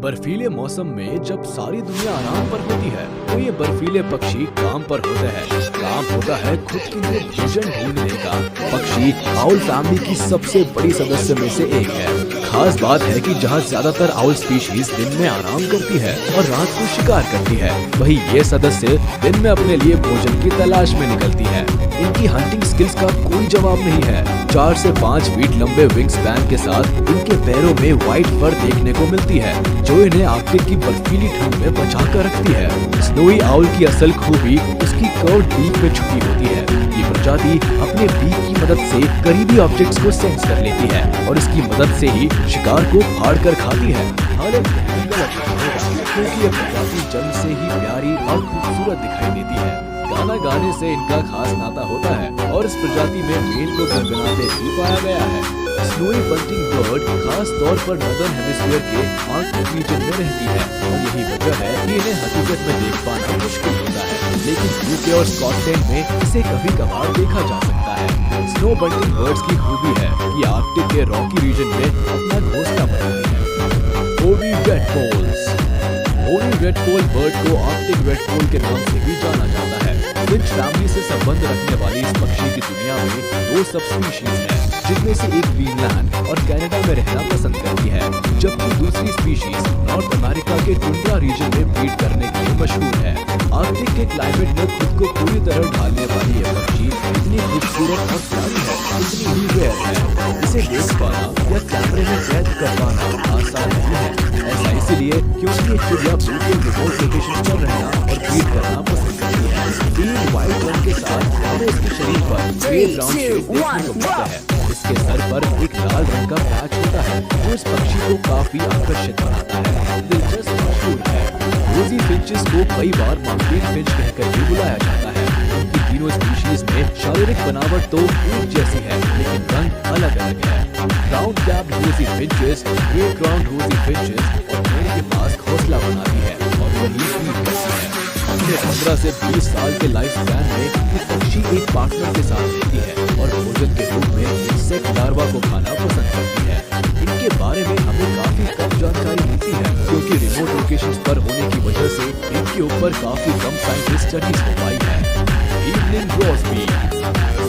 बर्फीले मौसम में जब सारी दुनिया आराम पर होती है तो ये बर्फीले पक्षी काम पर होते हैं। काम होता है खुद के लिए भोजन ढूंढने का। पक्षी आउल फैमिली की सबसे बड़ी सदस्य में से एक है। खास बात है कि जहाँ ज्यादातर आउल स्पीशीज दिन में आराम करती है और रात को शिकार करती है, वही ये सदस्य दिन में अपने लिए भोजन की तलाश में निकलती है। इनकी हंटिंग स्किल्स का कोई जवाब नहीं है। 4 से 5 फीट लंबे विंग स्पैन के साथ इनके पैरों में व्हाइट फर देखने को मिलती है, जो इन्हें आर्कटिक की बर्फीली ठंड में बचा कर रखती है। स्नोई आउल की असल खूबी उसकी कर्व्ड बीक में छुपी होती है। ये प्रजाति अपने बीक की मदद से करीबी ऑब्जेक्ट्स को सेंस कर लेती है और इसकी मदद से ही शिकार को फाड़ कर खाती है। क्योंकि ये प्रजाति जन्म से ही प्यारी और खूबसूरत दिखाई देती है। गाना गाने से इनका खास नाता होता है और इस प्रजाति में मेल को गुनगुनाते भी पाया गया है। स्नोई बंटिंग बर्ड खास तौर पर नॉर्दर्न हेमिस्फीयर के आर्कटिक रीजन में रहती है और यही वजह है कि इन्हें हकीकत में देख पाना मुश्किल होता है, लेकिन यूके और स्कॉटलैंड में इसे कभी कभार देखा जा सकता है। स्नो बंटिंग बर्ड्स की खूबी है कि आर्कटिक के रॉकी रीजन में अपना घोंसला बनाती है। होवी रेडपोल्स। होवी रेडपोल बर्ड को आर्कटिक रेडपोल के नाम से भी जाना जाता है। फिंच फैमिली से संबंध रखने वाली इस पक्षी की दुनिया में 2 सब स्पीशीज हैं, जिनमें से एक ग्रीनलैंड और कनाडा में रहना पसंद करती है, जबकि दूसरी स्पीशीज नॉर्थ अमेरिका के टुंड्रा रीजन में ब्रीड करने के लिए मशहूर है। आर्कटिक के क्लाइमेट में खुद को पूरी तरह ढालने वाली यह पक्षी इतनी खूबसूरत और प्यारी है, इतनी ही रेयर है। इसे देख पाना या कैमरे में कैद कर पाना आसान नहीं है। ऐसा इसलिए क्योंकि ये चिड़िया बिल्कुल रिमोट लोकेशन पर रहना और ब्रीड करना पसंद करती है। ग्रीन व्हाइट रंग के साथ हमें इसके शरीर पर ग्रे ब्राउन शेड देखने को मिलता है। इसके सर पर एक लाल रंग का पैच होता है, जो इस पक्षी को काफी आकर्षित बनाता है। दिलचस्प मशहूर है। रोजी फिंचेस को कई बार माउंटेन फिंच कहकर भी बुलाया जाता है। उनकी तीनों स्पीशीज में शारीरिक बनावट तो एक जैसी है, लेकिन रंग अलग अलग है। ब्राउन कैप्ड रोजी फिंचेस ग्रे क्राउन्ड रोजी फिंचेस और पेड़ के पास घोंसला बनाती है और वही ब्रीड करती है। अपने 15 से 20 साल के लाइफ स्पैन में ये पक्षी एक पार्टनर के साथ रहती है और भोजन के रूप में इंसेक्ट लार्वा को खाना पसंद करती है। इनके बारे में हमें काफी कम जानकारी मिलती है, क्योंकि रिमोट लोकेशंस पर होने की वजह से इनके ऊपर काफी कम साइंटिफिक स्टडीज हो पाई है। इवनिंग ग्रॉसबीक।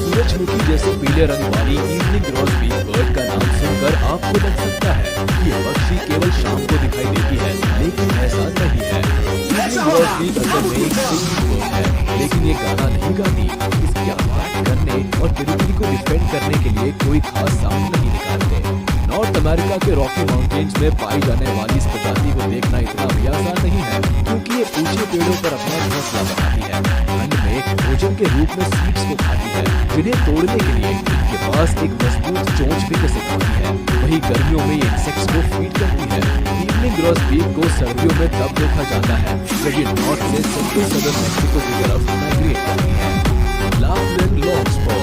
सूरजमुखी जैसे पीले रंग वाली इवनिंग ग्रॉसबीक बर्ड का नाम सुनकर आपको लग सकता है कि ये पक्षी केवल शाम को दिखाई देती है, लेकिन ऐसा नहीं है। इवनिंग ग्रॉसबीक असल में एक सिंगिंग बर्ड है, लेकिन ये गाना नहीं गाती। इसकी आवाज करने और टेरिटरी को डिफेंड करने के लिए कोई खास साउंड नहीं निकालते। नॉर्थ अमेरिका के रॉकी माउंटेन्स में पाई जाने वाली इस प्रजाति को देखना इतना भी आसान नहीं है, क्योंकि ये ऊंचे पेड़ों पर अपना घोंसला बनाती है। ठंड में भोजन के रूप में सीड्स को खाती है, जिन्हें तोड़ने के लिए इनके पास एक मजबूत चोंच विकसित होती है। वही गर्मियों में ये इंसेक्ट्स को फीड करती है। इवनिंग ग्रॉसबीक को सर्दियों में तब देखा जाता है जब ये नॉर्थ से सेंट्रल सदर्न मैक्सिको की तरफ माइग्रेट करती है। लापलैंड लॉन्गस्पर।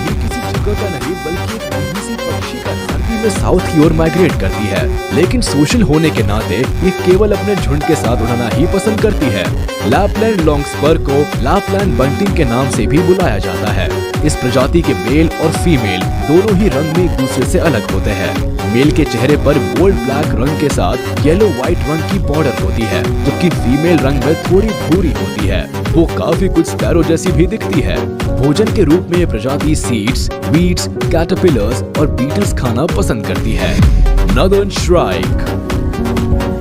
ये किसी जगह का नहीं बल्कि एक लंबी सी पक्षी का सर्दी में साउथ की ओर माइग्रेट करती है, लेकिन सोशल होने के नाते ये केवल अपने झुंड के साथ उड़ना ही पसंद करती है। लापलैंड लॉन्गस्पर को लापलैंड बंटिंग के नाम से भी बुलाया जाता है। इस प्रजाति के मेल और फीमेल दोनों ही रंग में एक दूसरे से अलग होते हैं। मेल के चेहरे पर बोल्ड ब्लैक रंग के साथ येलो व्हाइट रंग की बॉर्डर होती है, जबकि फीमेल रंग में थोड़ी भूरी होती है। वो काफी कुछ स्पैरो जैसी भी दिखती है। भोजन के रूप में ये प्रजाति सीड्स, वीड्स, कैटरपिलर्स और बीटल्स खाना पसंद करती है। Northern shrike.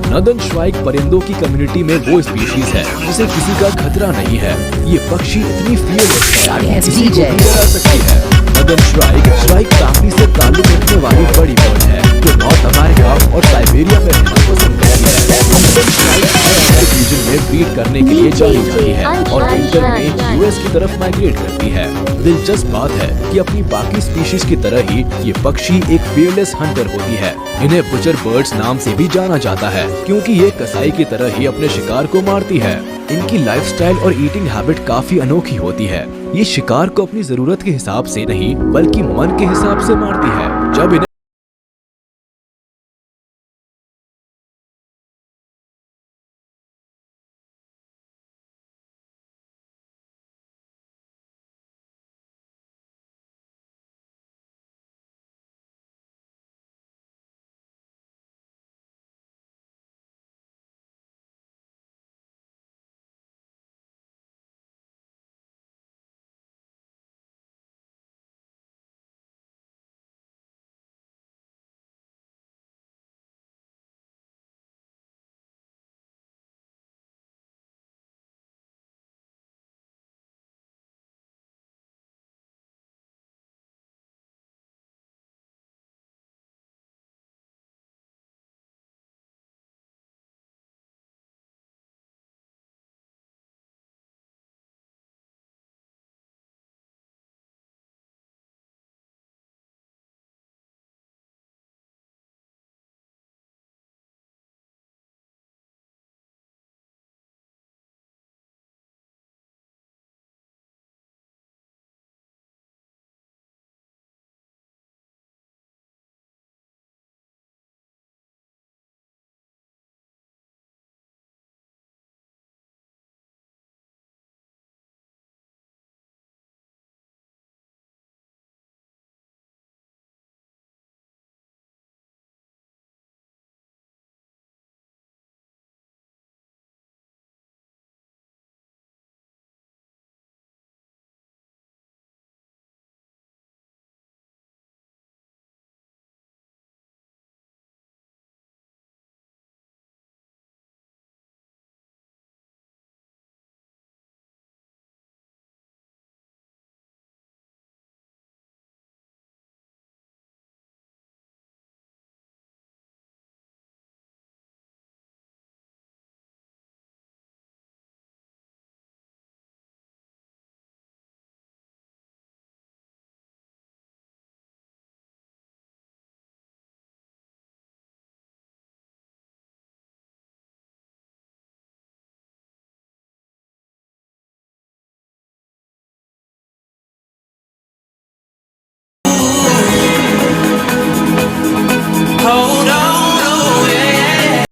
नॉर्दर्न श्राइक परिंदों की कम्युनिटी में वो स्पीशीज है जिसे किसी का खतरा नहीं है। ये पक्षी इतनी फियरलेस है कि किसी को भी डरा सकती है। नॉर्दर्न श्राइक फैमिली से ताल्लुक रखने वाली बड़ी बर्ड है, जो नॉर्थ अमेरिका और साइबेरिया में रहना पसंद करती है। नॉर्दर्न श्राइक आर्कटिक रीजन में ब्रीड करने के लिए जानी जाती है और विंटर में यूएस की तरफ माइग्रेट करती है। दिलचस्प बात है कि अपनी बाकी स्पीशीज की तरह ही ये पक्षी एक फियरलेस हंटर होती है। इन्हें बुचर बर्ड्स नाम से भी जाना जाता है, क्योंकि ये कसाई की तरह ही अपने शिकार को मारती है। इनकी लाइफस्टाइल और ईटिंग हैबिट काफी अनोखी होती है। ये शिकार को अपनी जरूरत के हिसाब से नहीं बल्कि मन के हिसाब से मारती है। जब इन्हें